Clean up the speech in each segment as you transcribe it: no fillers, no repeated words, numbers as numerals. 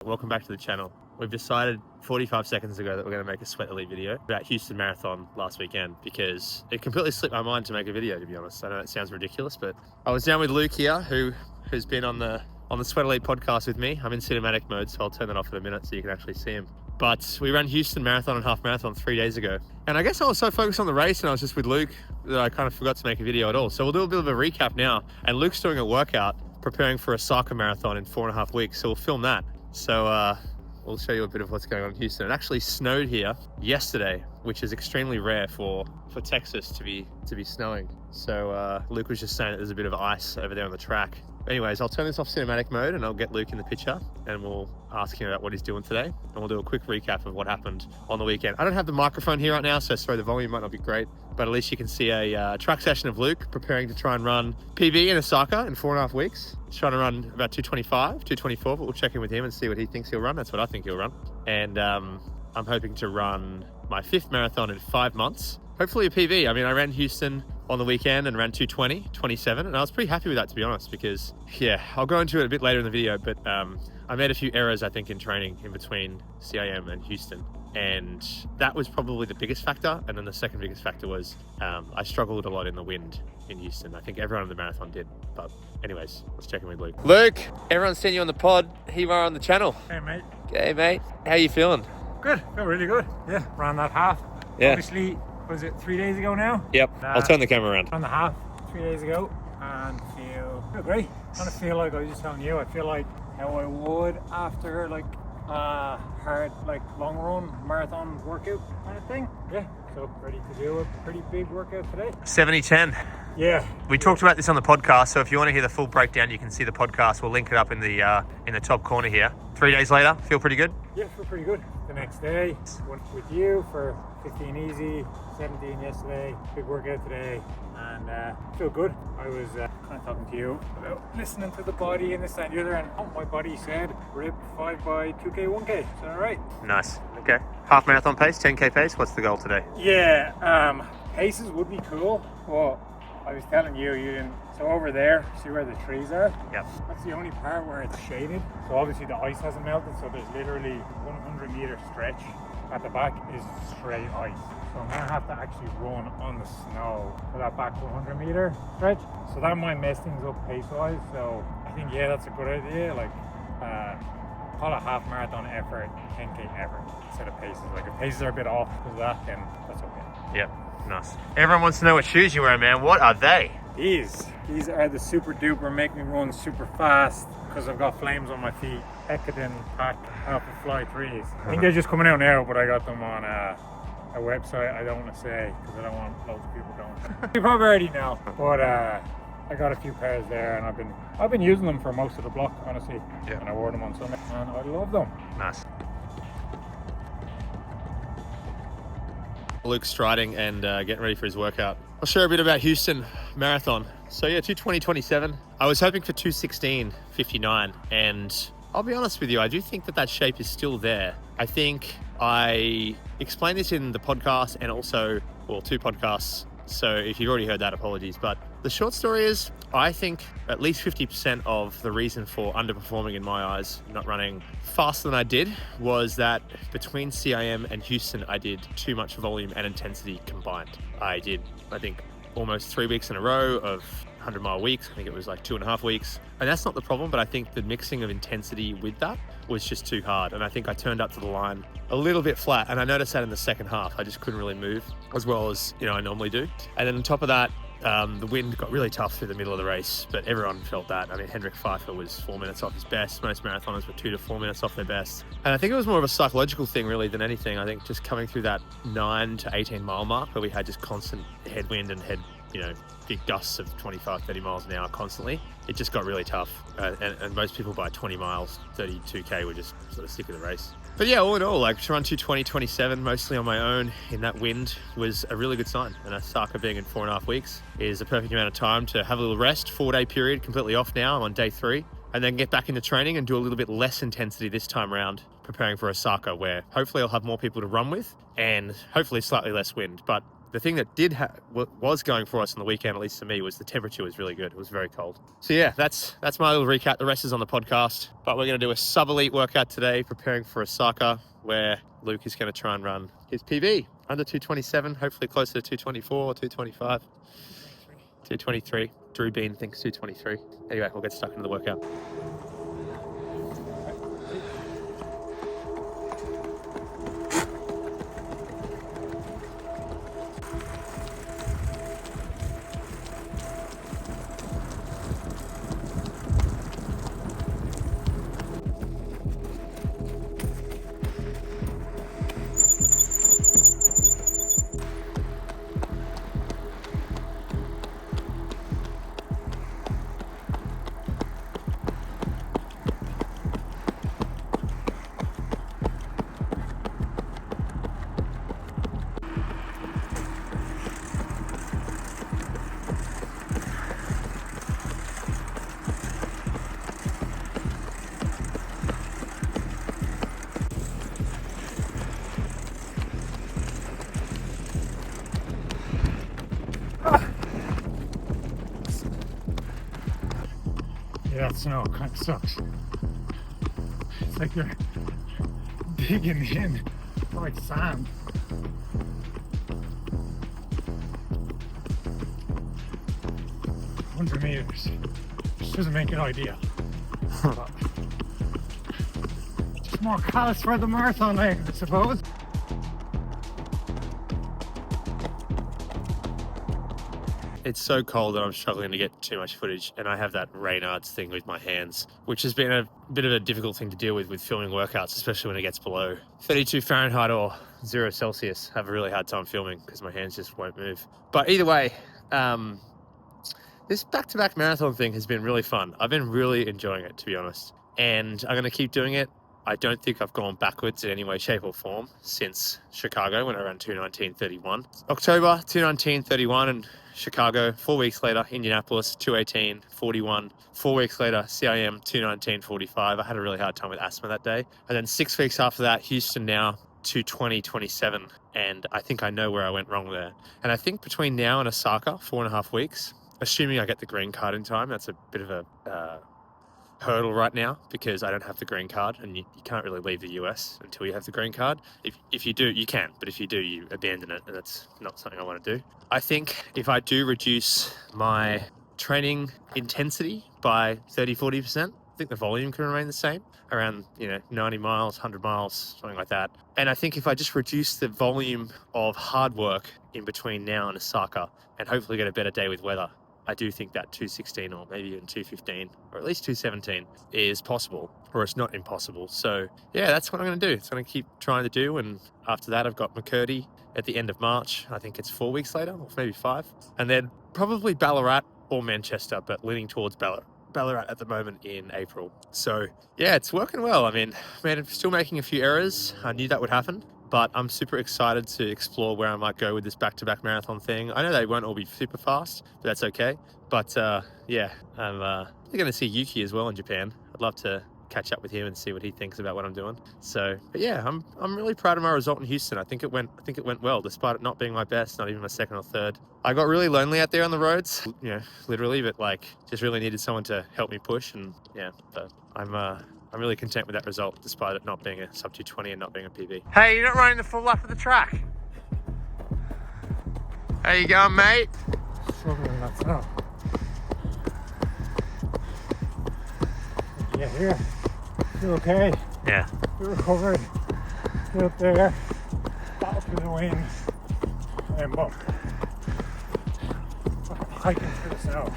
Welcome back to the channel. We've decided 45 seconds ago that we're going to make a Sweat Elite video about Houston Marathon last weekend because it completely slipped my mind to make a video, to be honest. I know that sounds ridiculous, but I was down with Luke here, who's been on the Sweat Elite podcast with me. I'm in cinematic mode, so I'll turn that off in a minute so you can actually see him. But we ran Houston Marathon and Half Marathon 3 days ago. And I guess I was so focused on the race and I was just with Luke that I kind of forgot to make a video at all. So we'll do a bit of a recap now. And Luke's doing a workout preparing for a Osaka Marathon in 4.5 weeks. So we'll film that. So we'll show you a bit of what's going on in Houston. It actually snowed here yesterday, which is extremely rare for Texas to be snowing. So Luke was just saying that there's a bit of ice over there on the track. Anyways, I'll turn this off cinematic mode and I'll get Luke in the picture and we'll ask him about what he's doing today. And we'll do a quick recap of what happened on the weekend. I don't have the microphone here right now, so sorry, the volume might not be great, but at least you can see a track session of Luke preparing to try and run PB in Osaka in 4.5 weeks. He's trying to run about 225, 224, but we'll check in with him and see what he thinks he'll run. That's what I think he'll run. And I'm hoping to run my 5th marathon in 5 months. Hopefully a PB. I mean, I ran Houston on the weekend and ran 220, 27, and I was pretty happy with that, to be honest, because, yeah, I'll go into it a bit later in the video, but I made a few errors, I think, in training in between CIM and Houston, and that was probably the biggest factor, and then the second biggest factor was I struggled a lot in the wind in Houston. I think everyone in the marathon did, but anyways, let's check in with Luke. Luke, everyone's seen you on the pod. Here you are on the channel. Hey, mate. Hey, mate. How you feeling? Good. Feel really good. Yeah, ran that half. Yeah. Obviously, was it 3 days ago now? Yep. I'll turn the camera around. Ran the half 3 days ago and feel great. Kind of feel like I was just telling you, I feel like how I would after like a hard like long run marathon workout kind of thing. Yeah. So ready to do a pretty big workout today. 70-10. Yeah. We talked about this on the podcast, so if you want to hear the full breakdown, you can see the podcast. We'll link it up in the top corner here. 3 days later, feel pretty good? Yeah, feel pretty good. The next day, went with you for 15 easy, 17 yesterday, big workout today, and feel good. I was kind of talking to you about listening to the body and this and the other, and my body said rip 5 by 2K, 1K. Is that all right? Nice. Okay. Half marathon pace, 10K pace. What's the goal today? Yeah, paces would be cool. Well, I was telling you, you didn't. So over there, see where the trees are? Yep. That's the only part where it's shaded. So obviously the ice hasn't melted, so there's literally 100-meter stretch. At the back is straight ice. So I'm gonna have to actually run on the snow for that back 100-meter stretch. So that might mess things up pace-wise. So I think, yeah, that's a good idea. Like, call a half marathon effort, 10K effort instead of paces. Like if paces are a bit off because of that, then that's okay. Yep. Nice. Everyone wants to know what shoes you're wearing, man. What are they? These are the super duper, make me run super fast because I've got flames on my feet. Ekiden Pack Alpha Fly 3s. I think they're just coming out now, but I got them on a website I don't want to say because I don't want loads of people going. You probably already know, but I got a few pairs there, and I've been using them for most of the block, honestly. Yeah. And I wore them on Sunday, and I love them. Nice. Luke's striding and getting ready for his workout. I'll share a bit about Houston Marathon. So yeah, 220.27. I was hoping for 216.59, and I'll be honest with you, I do think that shape is still there. I think I explained this in the podcast and also, well, 2 podcasts. So if you've already heard that, apologies. But the short story is, I think at least 50% of the reason for underperforming in my eyes, not running faster than I did, was that between CIM and Houston, I did too much volume and intensity combined. I think, almost 3 weeks in a row of 100-mile weeks. I think it was like 2.5 weeks. And that's not the problem, but I think the mixing of intensity with that was just too hard. And I think I turned up to the line a little bit flat. And I noticed that in the second half, I just couldn't really move as well as, I normally do. And then on top of that, the wind got really tough through the middle of the race, but everyone felt that. I mean, Henrik Pfeiffer was 4 minutes off his best. Most marathoners were 2 to 4 minutes off their best. And I think it was more of a psychological thing really than anything. I think just coming through that 9 to 18 mile mark where we had just constant headwind and big gusts of 25, 30 miles an hour constantly, it just got really tough. And most people by 20 miles, 32K were just sort of sick of the race. But yeah, all in all, like to run 220.27 mostly on my own in that wind was a really good sign. And Osaka being in 4.5 weeks is a perfect amount of time to have a little rest, 4-day period, completely off now. I'm on day 3, and then get back into training and do a little bit less intensity this time around, preparing for Osaka, where hopefully I'll have more people to run with and hopefully slightly less wind. But The thing that was going for us on the weekend, at least for me, was the temperature was really good. It was very cold. So yeah, that's my little recap. The rest is on the podcast. But we're going to do a sub-elite workout today, preparing for Osaka, where Luke is going to try and run his PB under 227, hopefully closer to 224 or 225. 223. Drew Bean thinks 223. Anyway, we'll get stuck into the workout. Yeah, that snow kind of sucks. It's like you're digging in for like sand. $100 meters. Just doesn't make it ideal. But just more callous for the marathon leg, I suppose. It's so cold that I'm struggling to get too much footage, and I have that Raynaud's thing with my hands, which has been a bit of a difficult thing to deal with filming workouts, especially when it gets below 32 Fahrenheit or 0 Celsius. I have a really hard time filming because my hands just won't move. But either way, this back-to-back marathon thing has been really fun. I've been really enjoying it, to be honest, and I'm going to keep doing it. I don't think I've gone backwards in any way, shape or form since Chicago when I ran 2:19:31. October 2:19:31 and Chicago. 4 weeks later, Indianapolis 2:18:41. 4 weeks later, CIM 2:19:45. I had a really hard time with asthma that day. And then 6 weeks after that, Houston now 2:20:27. And I think I know where I went wrong there. And I think between now and Osaka, 4.5 weeks, assuming I get the green card in time, that's a bit of a hurdle right now because I don't have the green card, and you can't really leave the US until you have the green card. If you do, you can, but if you do, you abandon it, and that's not something I want to do. I think if I do reduce my training intensity by 30-40%, I think the volume can remain the same, around 90 miles, 100 miles, something like that. And I think if I just reduce the volume of hard work in between now and Osaka, and hopefully get a better day with weather, I do think that 2:16 or maybe even 2:15 or at least 2:17 is possible, or it's not impossible. So yeah, that's what I'm going to do. It's going to keep trying to do. And after that, I've got McCurdy at the end of March. I think it's 4 weeks later, or maybe 5. And then probably Ballarat or Manchester, but leaning towards Ballarat at the moment in April. So yeah, it's working well. I mean, man, I'm still making a few errors. I knew that would happen. But I'm super excited to explore where I might go with this back-to-back marathon thing. I know they won't all be super fast, but that's okay. But yeah, I'm going to see Yuki as well in Japan. I'd love to catch up with him and see what he thinks about what I'm doing. So, but yeah, I'm really proud of my result in Houston. I think it went well, despite it not being my best, not even my second or third. I got really lonely out there on the roads, literally, but like just really needed someone to help me push. And yeah, but I'm really content with that result, despite it not being a sub 220 and not being a PB. Hey, you're not running the full lap of the track. How you going, mate? Struggling that snow. Yeah, here. You're okay. Yeah. You're recovered. You're up there. Battle through the wind. And boom. Hiking through the snow.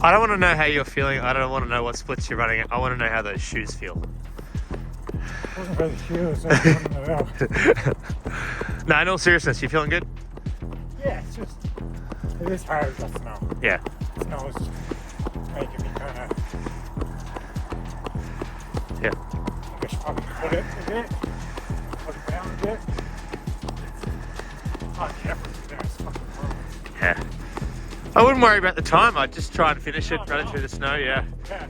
I don't want to know how you're feeling. I don't want to know what splits you're running. I want to know how those shoes feel. It wasn't about the shoes, I was running it out. No, in all seriousness, you feeling good? Yeah, it is hard, that snow. Yeah. The snow is making me kind of... Yeah. I should probably put it a bit. Put it down a bit. Oh, the effort's there, it's fucking horrible. Yeah. I wouldn't worry about the time. I'd just try and finish it, run it through the snow, yeah.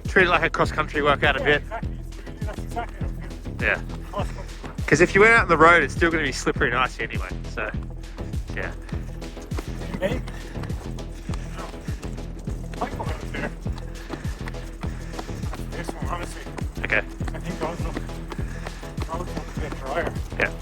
Treat it like a cross-country workout a bit. Exactly. That's exactly what I'm doing. Yeah. Cross-country. Because if you went out on the road, it's still going to be slippery and icy anyway. So, yeah. Hey. No. I go out there. This one, honestly. Okay. I think those look a bit drier. Yeah.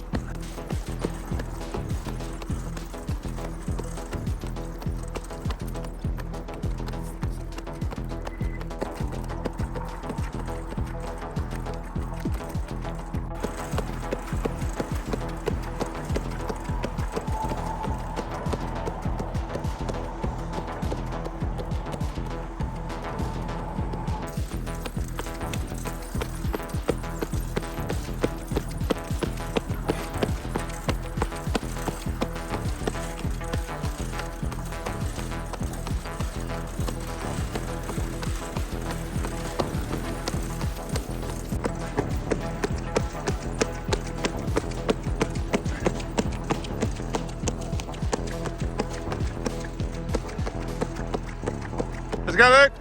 Let's go, Luke!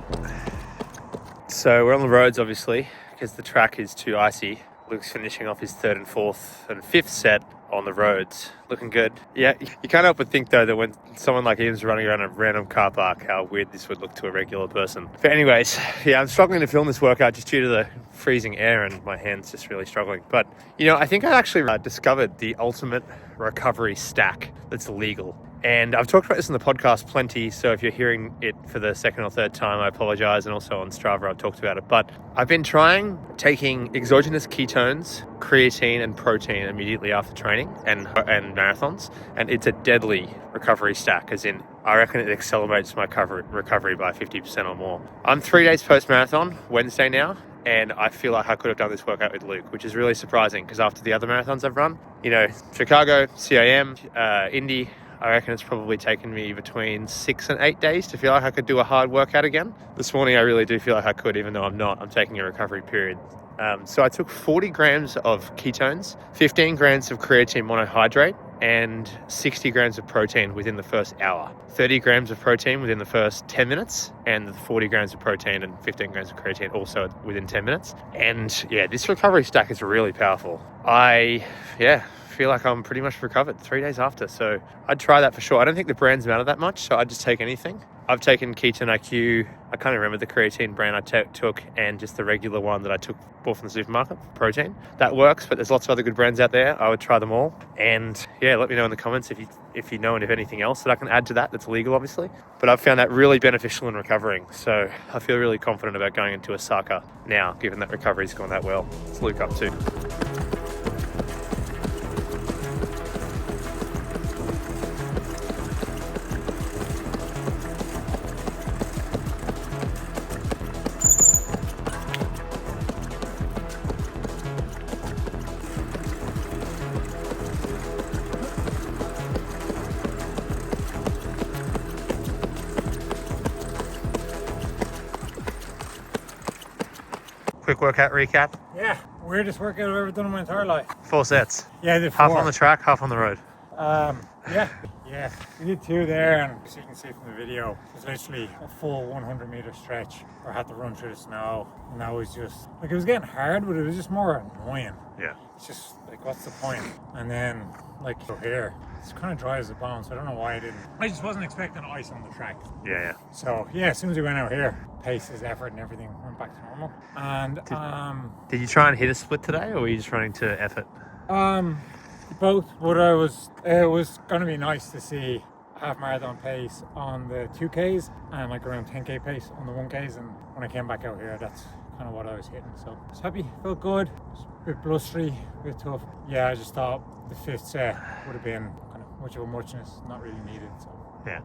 So we're on the roads, obviously, because the track is too icy. Luke's finishing off his third and fourth and fifth set on the roads. Looking good. Yeah, you can't help but think, though, that when someone like Ian's running around a random car park, how weird this would look to a regular person. But anyways, yeah, I'm struggling to film this workout just due to the freezing air and my hand's just really struggling. But, you know, I think I actually discovered the ultimate recovery stack that's legal. And I've talked about this in the podcast plenty, so if you're hearing it for the second or third time, I apologize. And also on Strava, I've talked about it. But I've been trying taking exogenous ketones, creatine, and protein immediately after training and marathons. And it's a deadly recovery stack, as in, I reckon it accelerates my recovery by 50% or more. I'm 3 days post-marathon, Wednesday now. And I feel like I could have done this workout with Luke, which is really surprising because after the other marathons I've run, you know, Chicago, CIM, Indy, I reckon it's probably taken me between 6 and 8 days to feel like I could do a hard workout again. This morning I really do feel like I could, even though I'm not. I'm taking a recovery period. So I took 40 grams of ketones, 15 grams of creatine monohydrate, and 60 grams of protein within the first hour. 30 grams of protein within the first 10 minutes, and 40 grams of protein and 15 grams of creatine also within 10 minutes. And yeah, this recovery stack is really powerful. I feel like I'm pretty much recovered 3 days after. So I'd try that for sure. I don't think the brands matter that much, so I'd just take anything. I've taken Ketone IQ. I can't remember the creatine brand I took, and just the regular one that I took bought from the supermarket, protein. That works, but there's lots of other good brands out there. I would try them all. And yeah, let me know in the comments if you know and if anything else that I can add to that that's legal, obviously. But I've found that really beneficial in recovering. So I feel really confident about going into Osaka now, given that recovery's gone that well. What's Luke up to? Quick workout recap. Yeah, weirdest workout I've ever done in my entire life. 4 sets. Yeah, I did 4. Half on the track, half on the road. Yeah, we did 2 there, and as you can see from the video, it was literally a full 100-meter stretch where I had to run through the snow, and that was just, like, it was getting hard, but it was just more annoying. Yeah. It's just, like, what's the point? And then, like, here, it's kind of dry as a bone, so I don't know why I didn't. I just wasn't expecting ice on the track. Yeah. So, yeah, as soon as we went out here, paces, effort, and everything went back to normal. And, Did you try and hit a split today, or were you just running to effort? both, but it was going to be nice to see half marathon pace on the 2Ks and like around 10K pace on the 1Ks, and when I came back out here, that's kind of what I was hitting. So I was happy, felt good. It was a bit blustery, a bit tough. Yeah, I just thought the 5th set would have been kind of much of a muchness, not really needed. So Yeah.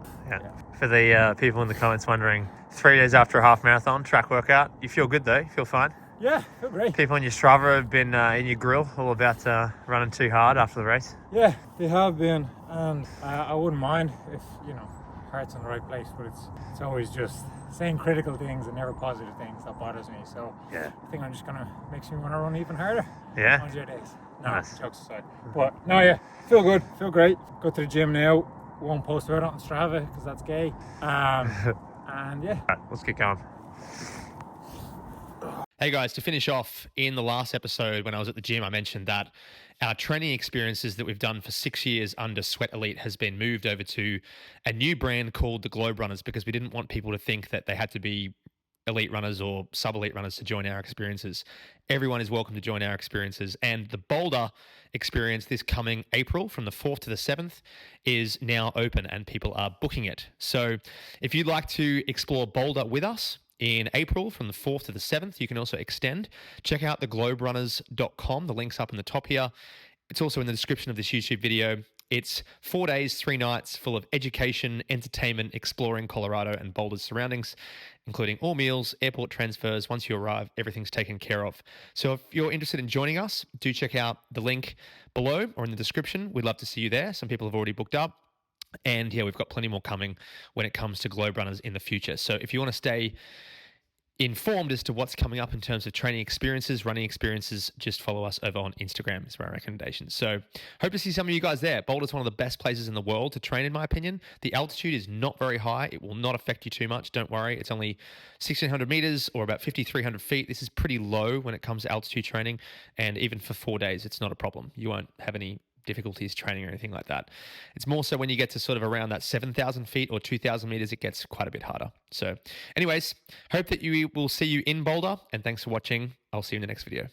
For the people in the comments wondering, 3 days after a half marathon track workout, you feel good though? You feel fine? yeah, feel great. People on your Strava have been in your grill all about running too hard after the race. Yeah, they have been, and I wouldn't mind if, you know, heart's in the right place, but it's always just saying critical things and never positive things that bothers me. So Yeah. I think I'm just gonna makes me want to run even harder Yeah. on your days. No, Nice. jokes aside. But no, yeah, feel good, feel great. Go to the gym now. Won't post about it on Strava because that's gay. And yeah. All right, let's get going. Hey guys, to finish off, in the last episode when I was at the gym, I mentioned that our training experiences that we've done for 6 years under Sweat Elite has been moved over to a new brand called the Globe Runners, because we didn't want people to think that they had to be elite runners or sub-elite runners to join our experiences. Everyone is welcome to join our experiences. And the Boulder experience this coming April from the 4th to the 7th is now open and people are booking it. So if you'd like to explore Boulder with us in April from the 4th to the 7th, you can also extend. Check out thegloberunners.com. The link's up in the top here. It's also in the description of this YouTube video. It's 4 days, 3 nights full of education, entertainment, exploring Colorado and Boulder's surroundings, including all meals, airport transfers. Once you arrive, everything's taken care of. So if you're interested in joining us, do check out the link below or in the description. We'd love to see you there. Some people have already booked up. And yeah, we've got plenty more coming when it comes to Globe Runners in the future. So if you want to stay informed as to what's coming up in terms of training experiences, running experiences, just follow us over on Instagram is my recommendation. So hope to see some of you guys there. Boulder's one of the best places in the world to train, in my opinion. The altitude is not very high. It will not affect you too much. Don't worry. It's only 1,600 meters or about 5,300 feet. This is pretty low when it comes to altitude training. And even for 4 days, it's not a problem. You won't have any difficulties training or anything like that. It's more so when you get to sort of around that 7,000 feet or 2,000 meters, it gets quite a bit harder. So anyways, hope that we will see you in Boulder, and thanks for watching. I'll see you in the next video.